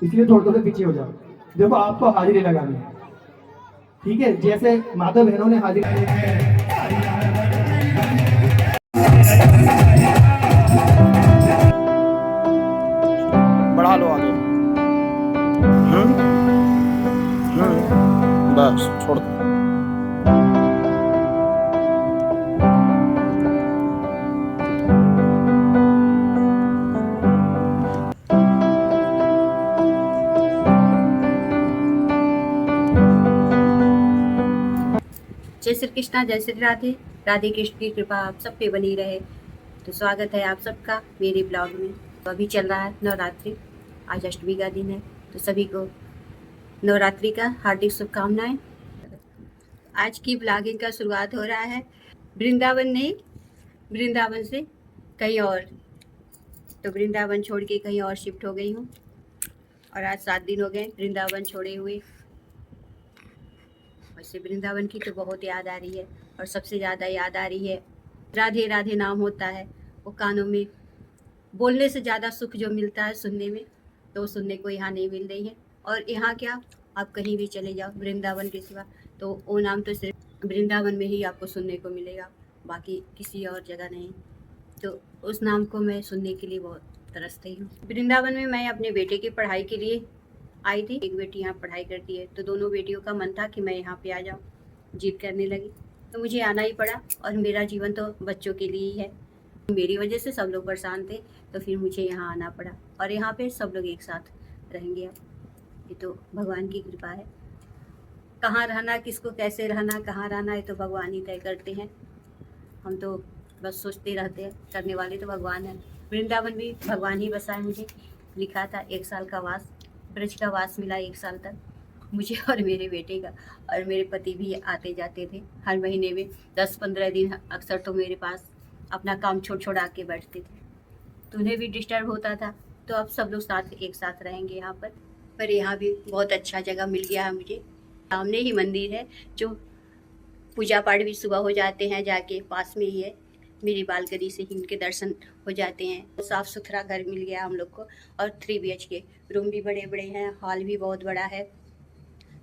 इसलिए थोड़ा थोड़ा पीछे हो जाओ। देखो आपको हाजिरी लगानी है, ठीक है? जैसे माता बहनों ने हाजिरी बढ़ा लो आगे। बस छोड़ दो। जय श्री कृष्णा, जय श्री राधे। राधे कृष्ण की कृपा आप सब पे बनी रहे। तो स्वागत है आप सबका मेरे ब्लॉग में। तो अभी चल रहा है नवरात्रि, आज अष्टमी का दिन है, तो सभी को नवरात्रि का हार्दिक शुभकामनाएं। आज की ब्लॉगिंग का शुरुआत हो रहा है वृंदावन नहीं, वृंदावन से कहीं और। तो वृंदावन छोड़ के कहीं और शिफ्ट हो गई हूँ और आज 7 दिन हो गए वृंदावन छोड़े हुए। वैसे वृंदावन की तो बहुत याद आ रही है और सबसे ज़्यादा याद आ रही है राधे राधे नाम होता है, वो कानों में बोलने से ज़्यादा सुख जो मिलता है सुनने में, तो वो सुनने को यहाँ नहीं मिल रही है। और यहाँ क्या, आप कहीं भी चले जाओ वृंदावन के सिवा, तो वो नाम तो सिर्फ वृंदावन में ही आपको सुनने को मिलेगा, बाकी किसी और जगह नहीं। तो उस नाम को मैं सुनने के लिए बहुत तरसती हूँ। वृंदावन में मैं अपने बेटे की पढ़ाई के लिए आई थी। एक बेटी यहाँ पढ़ाई करती है, तो दोनों बेटियों का मन था कि मैं यहाँ पे आ जाऊँ, जिद करने लगी तो मुझे आना ही पड़ा। और मेरा जीवन तो बच्चों के लिए ही है, मेरी वजह से सब लोग परेशान थे, तो फिर मुझे यहाँ आना पड़ा। और यहाँ पे सब लोग एक साथ रहेंगे अब, ये तो भगवान की कृपा है। कहाँ रहना, किसको कैसे रहना, कहाँ रहना, ये तो भगवान ही तय करते हैं। हम तो बस सोचते रहते हैं, करने वाले तो भगवान है। वृंदावन भी भगवान ही बसाए। मुझे लिखा था 1 साल का वास, ब्रज का वास मिला 1 साल तक मुझे और मेरे बेटे का। और मेरे पति भी आते जाते थे हर महीने में 10-15 दिन, अक्सर तो मेरे पास अपना काम छोड़ आके बैठते थे, तो उन्हें भी डिस्टर्ब होता था। तो अब सब लोग साथ एक साथ रहेंगे यहाँ पर यहाँ भी बहुत अच्छा जगह मिल गया है मुझे। सामने ही मंदिर है, जो पूजा पाठ भी सुबह हो जाते हैं, जाके पास में ही है, मेरी बालकनी से ही उनके दर्शन हो जाते हैं। साफ़ सुथरा घर मिल गया हम लोग को, और 3 BHK रूम भी बड़े बड़े हैं, हॉल भी बहुत बड़ा है,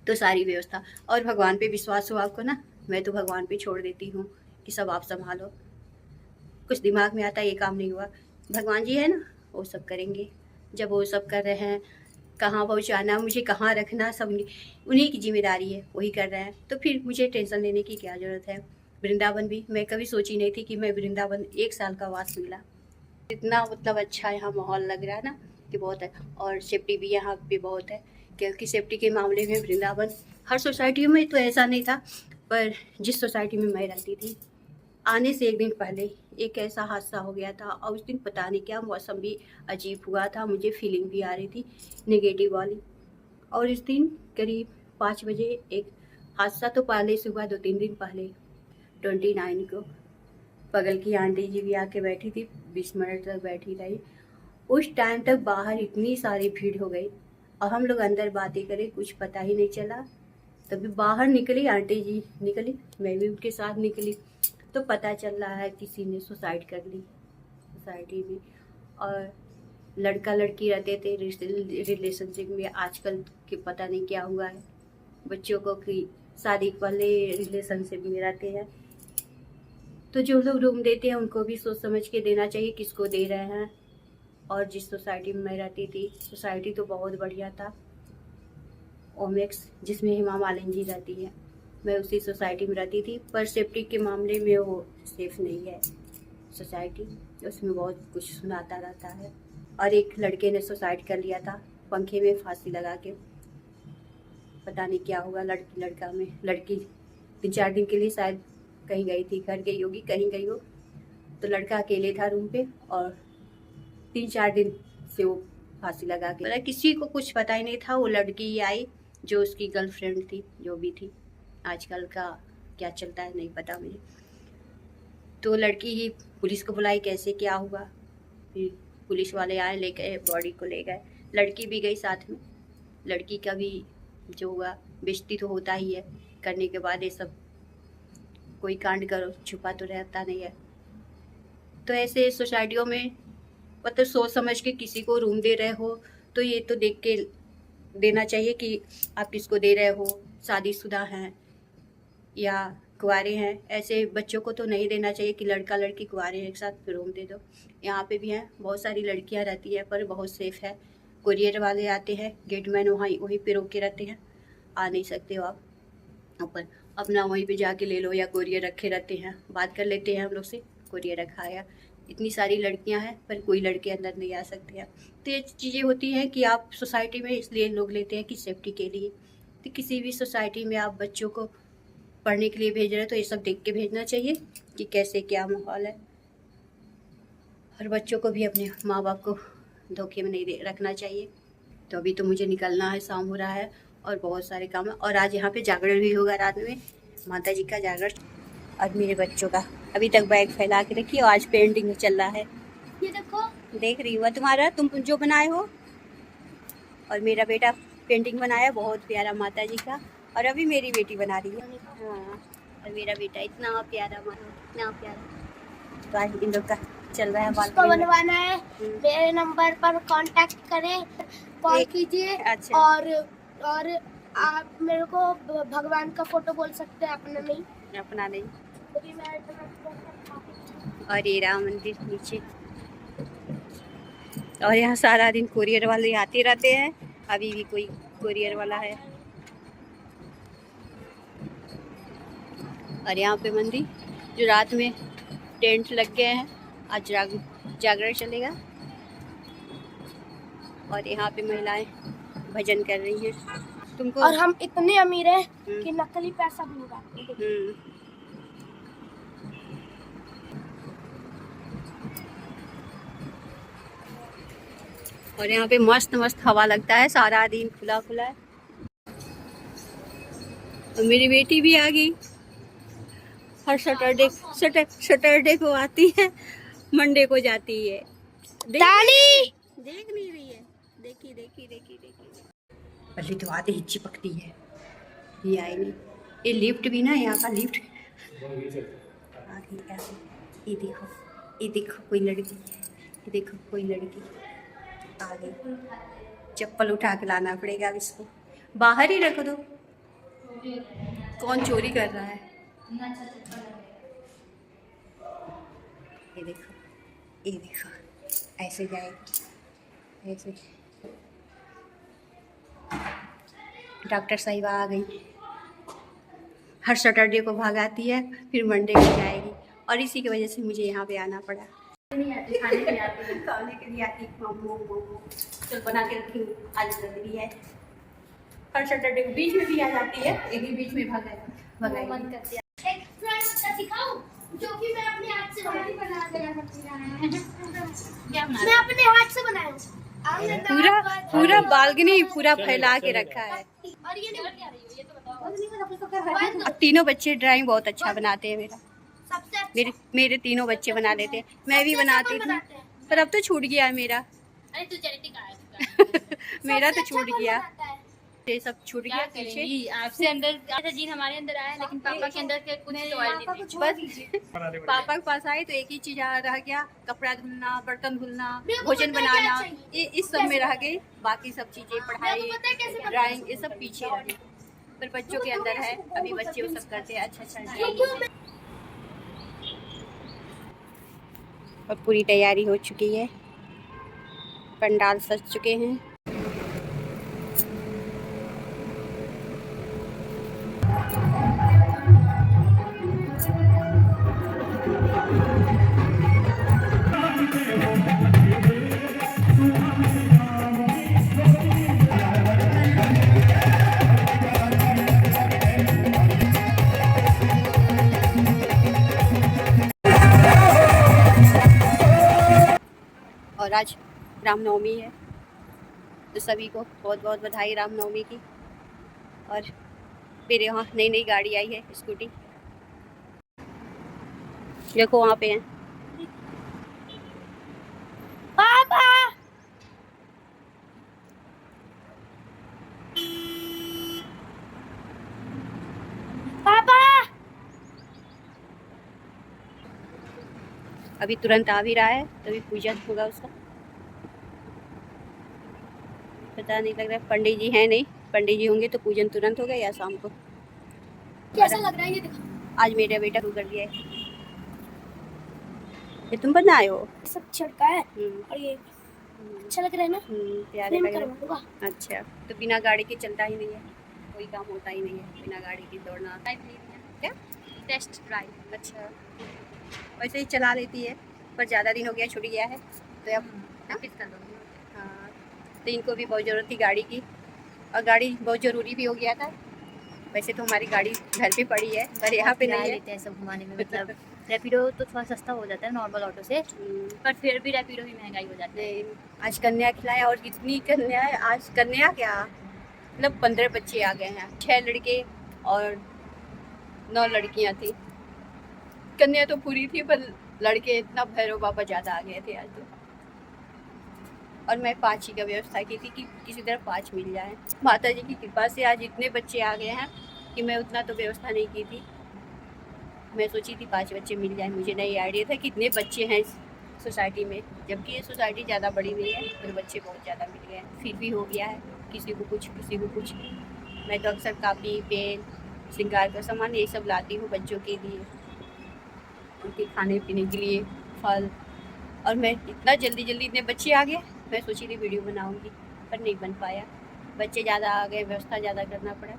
तो सारी व्यवस्था। और भगवान पे विश्वास हो आपको ना, मैं तो भगवान पे छोड़ देती हूँ कि सब आप संभालो। कुछ दिमाग में आता है ये काम नहीं हुआ, भगवान जी है ना, वो सब करेंगे। जब वो सब कर रहे हैं, कहाँ पहुँचाना, मुझे कहाँ रखना, सब उन्हीं की जिम्मेदारी है, वही कर रहे हैं, तो फिर मुझे टेंशन लेने की क्या ज़रूरत है। वृंदावन भी मैं कभी सोची नहीं थी कि मैं वृंदावन 1 साल का वास मिला। इतना मतलब अच्छा यहाँ माहौल लग रहा है ना कि बहुत है। और सेफ्टी भी यहाँ पे बहुत है, क्योंकि सेफ्टी के मामले में वृंदावन, हर सोसाइटी में तो ऐसा नहीं था, पर जिस सोसाइटी में मैं रहती थी, आने से 1 दिन पहले एक ऐसा हादसा हो गया था। और उस दिन पता नहीं क्या मौसम भी अजीब हुआ था, मुझे फीलिंग भी आ रही थी नेगेटिव वाली। और इस दिन करीब 5 बजे एक हादसा तो पहले से हुआ, 2-3 दिन पहले 29 को बगल की आंटी जी भी आके बैठी थी, 20 मिनट तक बैठी रही। उस टाइम तक बाहर इतनी सारी भीड़ हो गई और हम लोग अंदर बातें करें, कुछ पता ही नहीं चला। तभी बाहर निकली आंटी जी, निकली, मैं भी उनके साथ निकली, तो पता चल रहा है किसी ने सुसाइड कर ली सोसाइटी में। और लड़का लड़की रहते थे रिलेशनशिप में, आजकल के पता नहीं क्या हुआ है बच्चों को कि शादी पहले रिलेशनशिप में रहते हैं। तो जो लोग रूम देते हैं उनको भी सोच समझ के देना चाहिए किसको दे रहे हैं। और जिस सोसाइटी में मैं रहती थी, सोसाइटी तो बहुत बढ़िया था, ओमेक्स, जिसमें हेमा मालिनी जी रहती है, मैं उसी सोसाइटी में रहती थी। पर सेफ्टी के मामले में वो सेफ नहीं है सोसाइटी, उसमें बहुत कुछ सुनाता रहता है। और एक लड़के ने सुसाइड कर लिया था, पंखे में फांसी लगा के, पता नहीं क्या हुआ लड़का में। लड़की 3-4 दिन के लिए शायद कहीं गई थी, घर गई होगी, कहीं गई हो, तो लड़का अकेले था रूम पे, और 3-4 दिन से वो फांसी लगा के, मतलब किसी को कुछ पता ही नहीं था। वो लड़की ही आई जो उसकी गर्लफ्रेंड थी, जो भी थी, आजकल का क्या चलता है नहीं पता मुझे। तो लड़की ही पुलिस को बुलाई, कैसे क्या हुआ, फिर पुलिस वाले आए, ले गए, बॉडी को ले गए, लड़की भी गई साथ में। लड़की का भी जो हुआ, बेइज्जती तो होता ही है, करने के बाद ये सब कोई कांड करो, छुपा तो रहता नहीं है। तो ऐसे सोसाइटियों में मतलब सोच समझ के किसी को रूम दे रहे हो, तो ये तो देख के देना चाहिए कि आप किसको दे रहे हो, शादीशुदा हैं या कुंवारे हैं। ऐसे बच्चों को तो नहीं देना चाहिए कि लड़का लड़की कुंवारे एक साथ रूम दे दो। यहाँ पे भी हैं, बहुत सारी लड़कियाँ रहती हैं पर बहुत सेफ है। कुरियर वाले आते हैं, गेटमैन वहीं पे रोके रहते हैं, आ नहीं सकते हो आप ऊपर, अपना वहीं पे जाके ले लो, या कुरियर रखे रहते हैं, बात कर लेते हैं हम लोग से, कुरियर रखा है। इतनी सारी लड़कियां हैं पर कोई लड़के अंदर नहीं आ सकते हैं। तो ये चीज़ें होती हैं कि आप सोसाइटी में इसलिए लोग लेते हैं कि सेफ्टी के लिए। तो किसी भी सोसाइटी में आप बच्चों को पढ़ने के लिए भेज रहे हैं तो ये सब देख के भेजना चाहिए कि कैसे क्या माहौल है। और बच्चों को भी अपने माँ बाप को धोखे में नहीं रखना चाहिए। तो अभी तो मुझे निकलना है, शाम हो रहा है और बहुत सारे काम है। और आज यहाँ पे जागरण भी होगा रात में, माता जी का जागरण। और मेरे बच्चों का अभी तक बैग फैला के रखी, और आज पेंटिंग चल रहा है, ये देखो, देख रही हूँ तुम्हारा, तुम जो बनाए हो। और मेरा बेटा पेंटिंग बनाया बहुत प्यारा माता जी का, और अभी मेरी बेटी बना रही है। हाँ, और मेरा बेटा इतना प्यारा, इतना प्यारा। तो आज इन लोग का चल रहा है। जिसको बनवाना है मेरे नंबर पर कांटेक्ट करें, कॉल कीजिए। अच्छा। और आप मेरे को भगवान का फोटो बोल सकते हैं, अपना नहीं। अपना नहीं। क्योंकि मैं और ये राम मंदिर नीचे। और यहाँ सारा दिन कुरियर वाले आते रहते हैं, अभी भी कोई कुरियर वाला है। और यहाँ पे मंदिर जो रात में टेंट लग गए हैं, आज जागरण चलेगा। और यहाँ पे महिलाएं भजन कर रही हैं। तुमको और हम इतने अमीर हैं कि नकली पैसा भी उड़ाते। और यहाँ पे मस्त मस्त हवा लगता है, सारा दिन खुला खुला है। और मेरी बेटी भी आ गई, हर सैटरडे को आती है, मंडे को जाती है। देख नहीं रही है, देखी। पहले तो आते ही चिपकती है, ये आई नहीं। ये लिफ्ट भी ना, यहाँ का लिफ्ट आ गई ऐसे। ये देखो कोई लड़की, ये देखो कोई लड़की आ गई। चप्पल उठा के लाना पड़ेगा अब इसको, बाहर ही रख दो। कौन चोरी कर रहा है? ये देखो ऐसे जाएगी, ऐसे। डॉक्टर साहिबा आ गई, हर सैटरडे को भागाती है, फिर मंडे को जाएगी। और इसी की वजह से मुझे यहाँ पे आना पड़ा। खाने के लिए आती चल बना के रखी हूँ, आज लग रही है। हर सैटरडे बीच में भी आ जाती है, एक ही बीच में भगाई। एक फ्रेंड दिखाऊं जो कि मैं अपने हाथ से बनाया मैं अपने हाथ से बनाया पूरा बालकनी पूरा फैला के रखा है। और ये तो बताओ, तीनों बच्चे ड्राइंग बहुत अच्छा बनाते हैं। सबसे अच्छा मेरे तीनों बच्चे बना लेते हैं, मैं भी बनाती थी, पर अब तो छूट गया है मेरा। अरे तू चैरिटी का है मेरा तो छूट गया, ये सब छूट गया क्या पीछे। करेंगी? आपसे अंदर अच्छा जीन हमारे अंदर आया, लेकिन पापा के अंदर के कुछ तो बस पापा के पास आए तो एक ही चीज रह गया, कपड़ा धुलना, बर्तन धुलना, भोजन बनाना, ये इस सब में रह गई। बाकी सब चीजें, पढ़ाई, ड्राइंग, ये सब पीछे रह गई। पर बच्चों के अंदर है, अभी बच्चे वो सब करते हैं। अच्छा। और पूरी तैयारी हो चुकी है, पंडाल सज चुके हैं। और आज रामनवमी है, तो सभी को बहुत बहुत बधाई रामनवमी की। और मेरे यहाँ नई नई गाड़ी आई है, स्कूटी, देखो वहाँ पे है। पापा पापा अभी तुरंत आ भी रहा है, तभी पूजन होगा उसका। पता नहीं लग रहा है, पंडित जी हैं नहीं, पंडित जी होंगे तो पूजन तुरंत हो गया या शाम को। कैसा लग रहा है ये दिखा। आज मेरा बेटा शुरू कर दिया है। ये तुम बनाए हो? सब छिड़का है और ये अच्छा लग रहा है ना, प्यारे लग रहे करवाऊंगा। हैं। अच्छा, तो बिना गाड़ी के चलता ही नहीं है, कोई काम होता ही नहीं है बिना गाड़ी के दौड़ना। क्या टेस्ट ड्राइव। अच्छा, वैसे ही चला लेती है, पर ज़्यादा दिन हो गया, छूट गया है तो अब वापस कर दूँगी। हाँ, तो इनको भी बहुत ज़रूरत थी गाड़ी की, और गाड़ी बहुत ज़रूरी भी हो गया था। वैसे तो हमारी गाड़ी घर पे पड़ी है, पर यहाँ पे नहीं है। लेते हैं सब घुमाने में, मतलब रैपिडो तो थोड़ा सस्ता हो जाता है नॉर्मल ऑटो से, पर फिर भी रैपिडो ही महंगाई हो जाती है। आज कन्या खिलाया, और कितनी कन्या है आज, कन्या क्या मतलब 15 बच्चे आ गए हैं, 6 लड़के और 9 लड़कियां थी। कन्या तो पूरी थी, पर लड़के इतना भैरव बाबा ज़्यादा आ गए थे आज तो। और मैं 5 ही का व्यवस्था की थी कि किसी तरह 5 मिल जाए। माता जी की कृपा से आज इतने बच्चे आ गए हैं कि मैं उतना तो व्यवस्था नहीं की थी। मैं सोची थी 5 बच्चे मिल जाए, मुझे नहीं आइडिया था कितने बच्चे हैं इस सोसाइटी में, जबकि ये सोसाइटी ज़्यादा बड़ी नहीं है, पर बच्चे बहुत ज़्यादा मिल गए हैं। फिर भी हो गया है, किसी को कुछ किसी को कुछ। मैं तो अक्सर कापी, पेन, श्रृंगार का सामान ये सब लाती हूँ बच्चों के लिए, उनके खाने पीने के लिए, फल। और मैं इतना जल्दी इतने बच्चे आ गए, मैं सोची थी वीडियो बनाऊंगी, पर नहीं बन पाया। बच्चे ज़्यादा आ गए, व्यवस्था ज़्यादा करना पड़ा,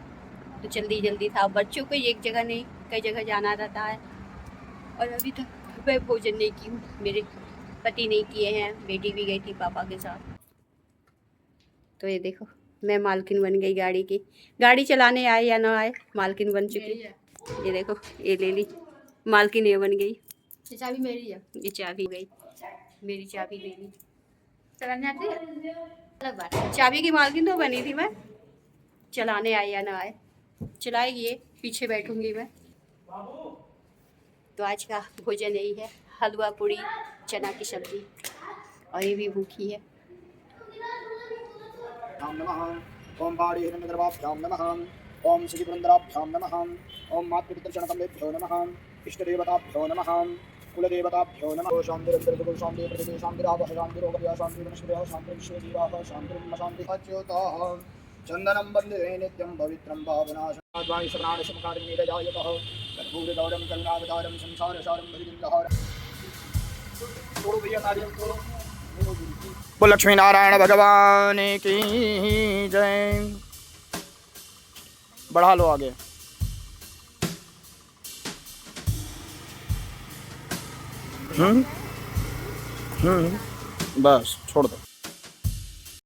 तो जल्दी था। बच्चों को एक जगह नहीं कई जगह जाना रहता है, और अभी तक मैं भोजन नहीं की हूँ, मेरे पति नहीं किए हैं, बेटी भी गई थी पापा के साथ। तो ये देखो, मैं मालकिन बन गई गाड़ी की। गाड़ी चलाने आए या ना आए, मालकिन बन चुकी। ये देखो, ये ले ली, मालकिन ये बन गई। ये चाबी मेरी है। ये चाबी गई, मेरी चाबी ले ली। चलाने आती है अलग बात है। चाबी की मालकिन तो बनी थी मैं, चलाने आए या ना आए, चलाएगी ये, पीछे बैठूंगी मैं। तो आज का भोजन यही है, हलवा पूड़ी चना की सब्जी, और ये भी भूखी है। ओम बाड़ी हिरण्यगर्भाभ्यां नमः। ओम श्रीपुरंदराभ्यां नमः। ओम मातृपितृचरणकमलेभ्यो नमः। इष्टदेवताभ्यो नमः। कुलदेवताभ्यो नमः। शान्तिरन्तरिक्षगो शान्ति पृथिवी शान्तिरापः शान्तिरोगव्या शान्तिर्वनस्पतयः शान्तिर्विश्वजीवाः शान्तिर्ब्रह्म शान्तिः। चन्दनं वन्दे नित्यं पवित्रं पावनाशनाद्वायि प्राणशमकारिणीरजायतः कर्पूरगौरं करुणावतारं संसारसारं भजनलहरम्। बोल लक्ष्मी नारायण भगवान की जय। बढ़ा लो आगे। बस छोड़ दो।